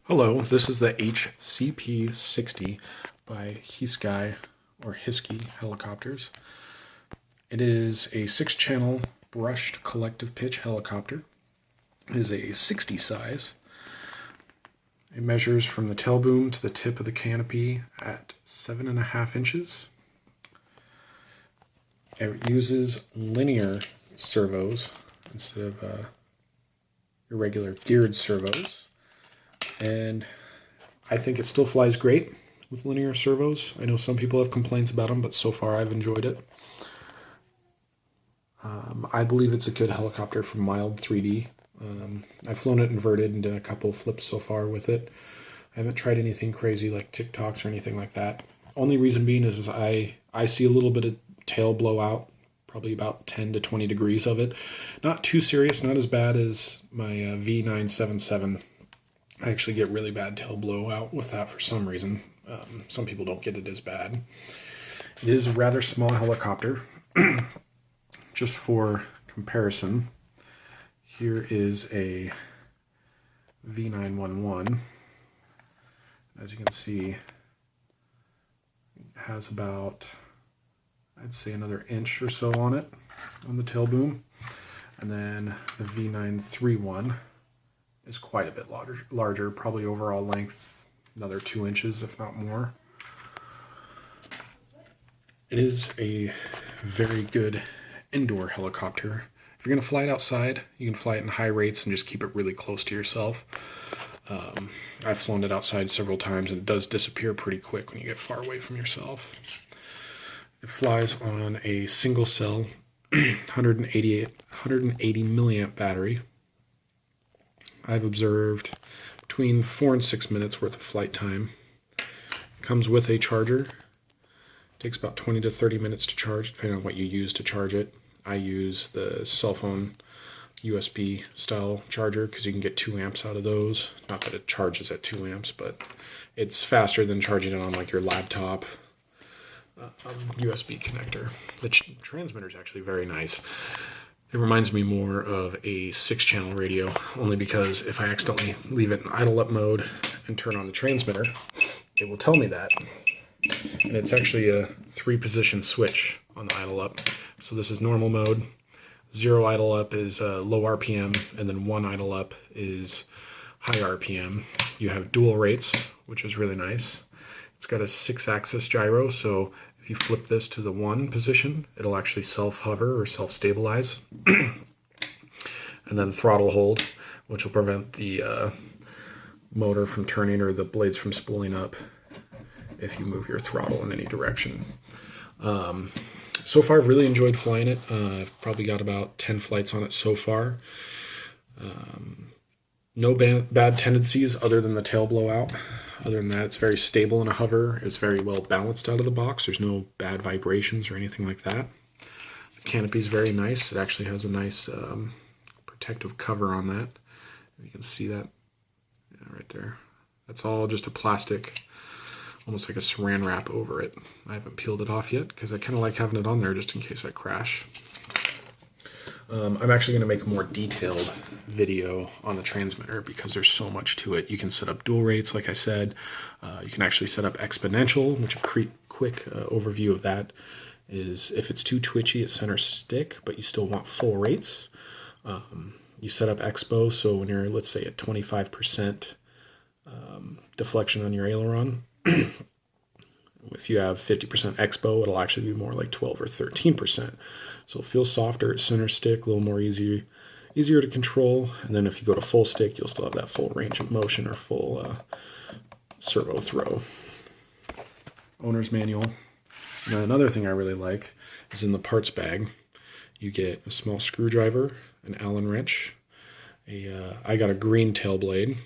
Hello, this is the HCP60 by Hisky or Hisky helicopters. It is a 6-channel brushed collective pitch helicopter. It is a 60 size. It measures from the tail boom to the tip of the canopy at 7.5 inches. It uses linear servos instead of irregular geared servos. And I think it still flies great with linear servos. I know some people have complaints about them, but so far I've enjoyed it. I believe it's a good helicopter for mild 3D. I've flown it inverted and done a couple flips so far with it. I haven't tried anything crazy like TikToks or anything like that. Only reason being is I see a little bit of tail blowout, probably about 10 to 20 degrees of it. Not too serious, not as bad as my V977. I actually get really bad tail blowout with that for some reason. Some people don't get it as bad. It is a rather small helicopter. Just for comparison, here is a V911. As you can see, it has about, I'd say, another inch or so on it, on the tail boom. And then the V931 is quite a bit larger, probably overall length another 2 inches, if not more. It is a very good indoor helicopter. If you're going to fly it outside, you can fly it in high rates and just keep it really close to yourself. I've flown it outside several times and it does disappear pretty quick when you get far away from yourself. It flies on a single cell 180 milliamp battery. I've observed between 4 and 6 minutes worth of flight time. It comes with a charger. It takes about 20 to 30 minutes to charge, depending on what you use to charge it. I use the cell phone USB style charger because you can get 2 amps out of those. Not that it charges at 2 amps, but it's faster than charging it on like your laptop USB connector. The transmitter is actually very nice. It reminds me more of a 6-channel radio, only because if I accidentally leave it in idle up mode and turn on the transmitter, it will tell me that. And it's actually a 3-position switch on the idle up. So this is normal mode, 0 idle up is low RPM, and then 1 idle up is high RPM. You have dual rates, which is really nice. It's got a 6-axis gyro, so if you flip this to the 1 position, it'll actually self-hover or self-stabilize. And then throttle hold, which will prevent the motor from turning or the blades from spooling up if you move your throttle in any direction. So far, I've really enjoyed flying it. I've probably got about 10 flights on it so far. No bad tendencies other than the tail blowout. Other than that, it's very stable in a hover. It's very well balanced out of the box. There's no bad vibrations or anything like that. The canopy is very nice. It actually has a nice protective cover on that. You can see that right there. That's all just a plastic, almost like a saran wrap over it. I haven't peeled it off yet because I kind of like having it on there just in case I crash. I'm actually going to make a more detailed video on the transmitter because there's so much to it. You can set up dual rates, like I said. You can actually set up exponential, which a quick overview of that is if it's too twitchy at center stick, but you still want full rates. You set up expo, so when you're, let's say, at 25% deflection on your aileron, if you have 50% expo, it'll actually be more like 12 or 13%. So it feels softer at center stick, a little more easier to control. And then if you go to full stick, you'll still have that full range of motion or full servo throw. Owner's manual. Now another thing I really like is in the parts bag, you get a small screwdriver, an Allen wrench. I got a green tail blade,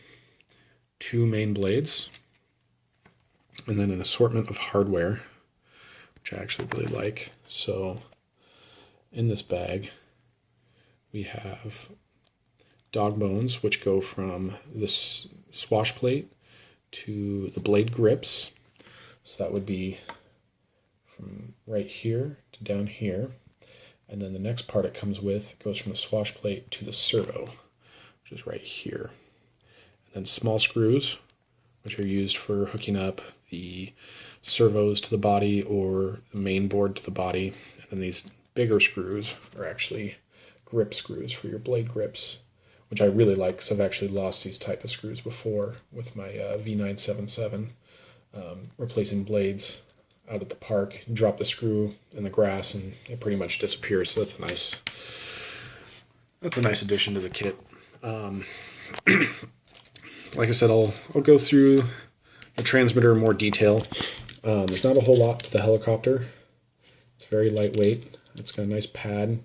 2 main blades, and then an assortment of hardware, which I actually really like. So in this bag, we have dog bones, which go from this swash plate to the blade grips. So that would be from right here to down here. And then the next part it comes with goes from the swash plate to the servo, which is right here. And then small screws which are used for hooking up the servos to the body or the main board to the body. And then these bigger screws are actually grip screws for your blade grips, which I really like because I've actually lost these type of screws before with my V977, replacing blades out at the park. You drop the screw in the grass and it pretty much disappears. So that's a nice addition to the kit. Like I said, I'll go through the transmitter in more detail. There's not a whole lot to the helicopter. It's very lightweight. It's got a nice pad,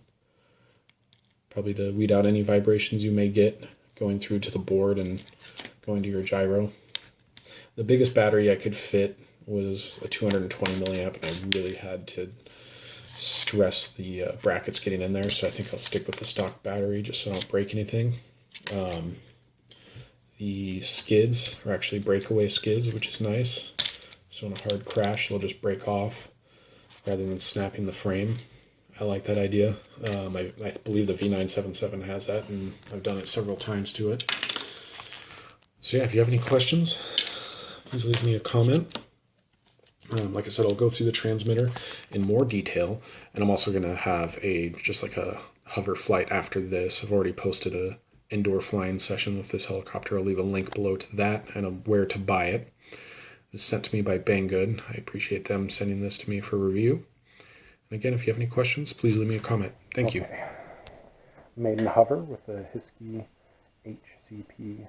probably to weed out any vibrations you may get going through to the board and going to your gyro. The biggest battery I could fit was a 220 milliamp, and I really had to stress the brackets getting in there, so I think I'll stick with the stock battery just so I don't break anything. The skids are actually breakaway skids, which is nice. So in a hard crash, they'll just break off rather than snapping the frame. I like that idea. I believe the V977 has that, and I've done it several times to it. So yeah, if you have any questions, please leave me a comment. Like I said, I'll go through the transmitter in more detail, and I'm also going to have just like a hover flight after this. I've already posted a indoor flying session with this helicopter. I'll leave a link below to that and where to buy it. It was sent to me by Banggood. I appreciate them sending this to me for review. And again, if you have any questions, please leave me a comment. Thank you. Made in hover with a Hisky HCP60.